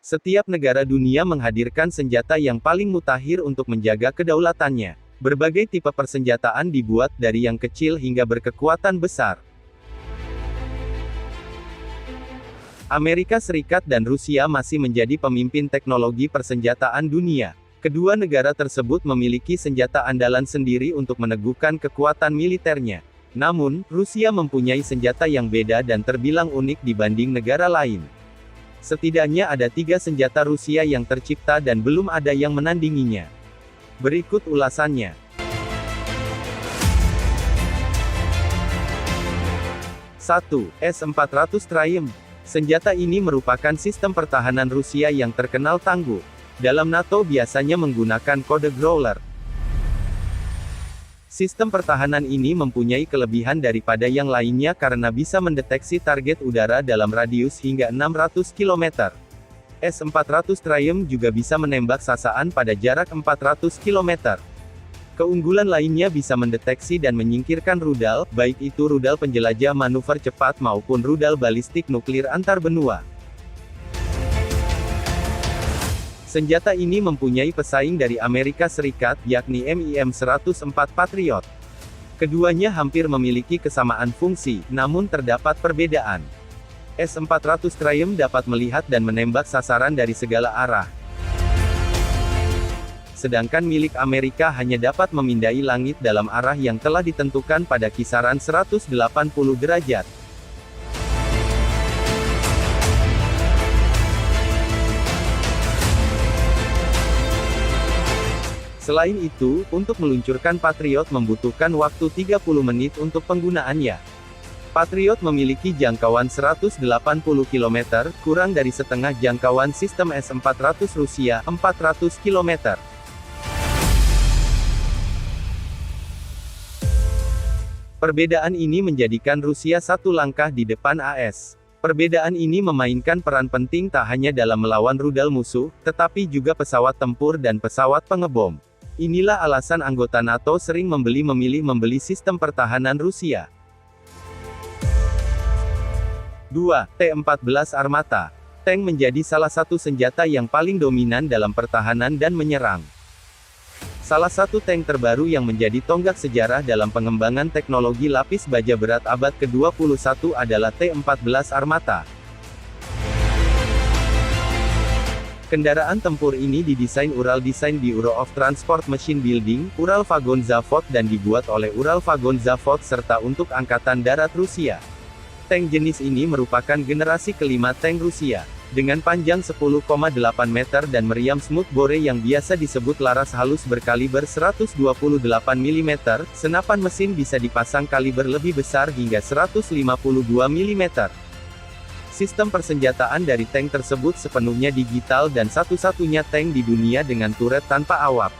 Setiap negara dunia menghadirkan senjata yang paling mutakhir untuk menjaga kedaulatannya. Berbagai tipe persenjataan dibuat dari yang kecil hingga berkekuatan besar. Amerika Serikat dan Rusia masih menjadi pemimpin teknologi persenjataan dunia. Kedua negara tersebut memiliki senjata andalan sendiri untuk meneguhkan kekuatan militernya. Namun, Rusia mempunyai senjata yang beda dan terbilang unik dibanding negara lain. Setidaknya ada 3 senjata Rusia yang tercipta dan belum ada yang menandinginya. Berikut ulasannya. 1. S-400 Triumph. Senjata ini merupakan sistem pertahanan Rusia yang terkenal tangguh. Dalam NATO biasanya menggunakan kode Growler. Sistem pertahanan ini mempunyai kelebihan daripada yang lainnya karena bisa mendeteksi target udara dalam radius hingga 600 km. S-400 Triumph juga bisa menembak sasaran pada jarak 400 km. Keunggulan lainnya bisa mendeteksi dan menyingkirkan rudal, baik itu rudal penjelajah manuver cepat maupun rudal balistik nuklir antar benua. Senjata ini mempunyai pesaing dari Amerika Serikat, yakni MIM-104 Patriot. Keduanya hampir memiliki kesamaan fungsi, namun terdapat perbedaan. S-400 Triumph dapat melihat dan menembak sasaran dari segala arah. Sedangkan milik Amerika hanya dapat memindai langit dalam arah yang telah ditentukan pada kisaran 180 derajat. Selain itu, untuk meluncurkan Patriot membutuhkan waktu 30 menit untuk penggunaannya. Patriot memiliki jangkauan 180 km, kurang dari setengah jangkauan sistem S-400 Rusia, 400 km. Perbedaan ini menjadikan Rusia satu langkah di depan AS. Perbedaan ini memainkan peran penting tak hanya dalam melawan rudal musuh, tetapi juga pesawat tempur dan pesawat pengebom. Inilah alasan anggota NATO sering memilih membeli sistem pertahanan Rusia. 2. T-14 Armata. Tank menjadi salah satu senjata yang paling dominan dalam pertahanan dan menyerang. Salah satu tank terbaru yang menjadi tonggak sejarah dalam pengembangan teknologi lapis baja berat abad ke-21 adalah T-14 Armata. Kendaraan tempur ini didesain Ural Design di Bureau of Transport Machine Building, Uralvagonzavod dan dibuat oleh Uralvagonzavod serta untuk Angkatan Darat Rusia. Tank jenis ini merupakan generasi kelima tank Rusia. Dengan panjang 10,8 meter dan meriam smooth bore yang biasa disebut laras halus berkaliber 128 mm, senapan mesin bisa dipasang kaliber lebih besar hingga 152 mm. Sistem persenjataan dari tank tersebut sepenuhnya digital dan satu-satunya tank di dunia dengan turret tanpa awak.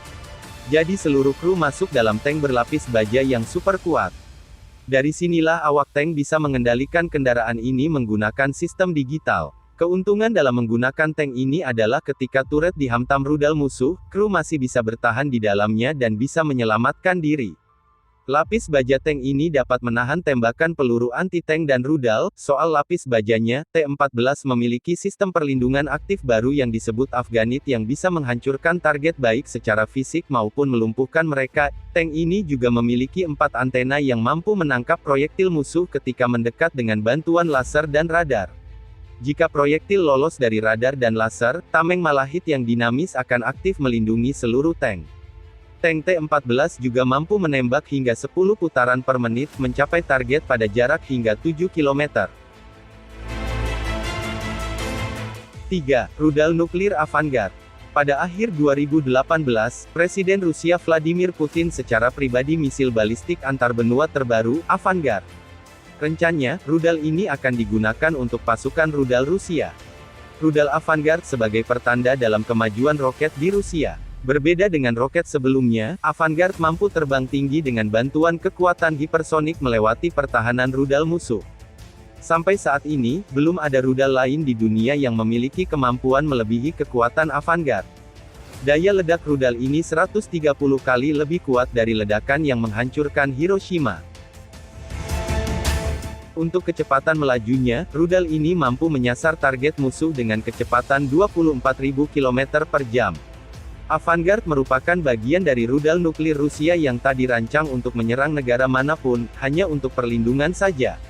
Jadi seluruh kru masuk dalam tank berlapis baja yang super kuat. Dari sinilah awak tank bisa mengendalikan kendaraan ini menggunakan sistem digital. Keuntungan dalam menggunakan tank ini adalah ketika turret dihantam rudal musuh, kru masih bisa bertahan di dalamnya dan bisa menyelamatkan diri. Lapis baja tank ini dapat menahan tembakan peluru anti-tank dan rudal. Soal lapis bajanya, T-14 memiliki sistem perlindungan aktif baru yang disebut Afganit yang bisa menghancurkan target baik secara fisik maupun melumpuhkan mereka. Tank ini juga memiliki 4 antena yang mampu menangkap proyektil musuh ketika mendekat dengan bantuan laser dan radar. Jika proyektil lolos dari radar dan laser, tameng malahit yang dinamis akan aktif melindungi seluruh tank. Tank T-14 juga mampu menembak hingga 10 putaran per menit mencapai target pada jarak hingga 7 km. 3. Rudal nuklir Avangard. Pada akhir 2018, Presiden Rusia Vladimir Putin secara pribadi misil balistik antar benua terbaru, Avangard. Rencananya, rudal ini akan digunakan untuk pasukan rudal Rusia. Rudal Avangard sebagai pertanda dalam kemajuan roket di Rusia. Berbeda dengan roket sebelumnya, Avangard mampu terbang tinggi dengan bantuan kekuatan hipersonik melewati pertahanan rudal musuh. Sampai saat ini, belum ada rudal lain di dunia yang memiliki kemampuan melebihi kekuatan Avangard. Daya ledak rudal ini 130 kali lebih kuat dari ledakan yang menghancurkan Hiroshima. Untuk kecepatan melajunya, rudal ini mampu menyasar target musuh dengan kecepatan 24.000 km per jam. Avangard merupakan bagian dari rudal nuklir Rusia yang tak dirancang untuk menyerang negara manapun, hanya untuk perlindungan saja.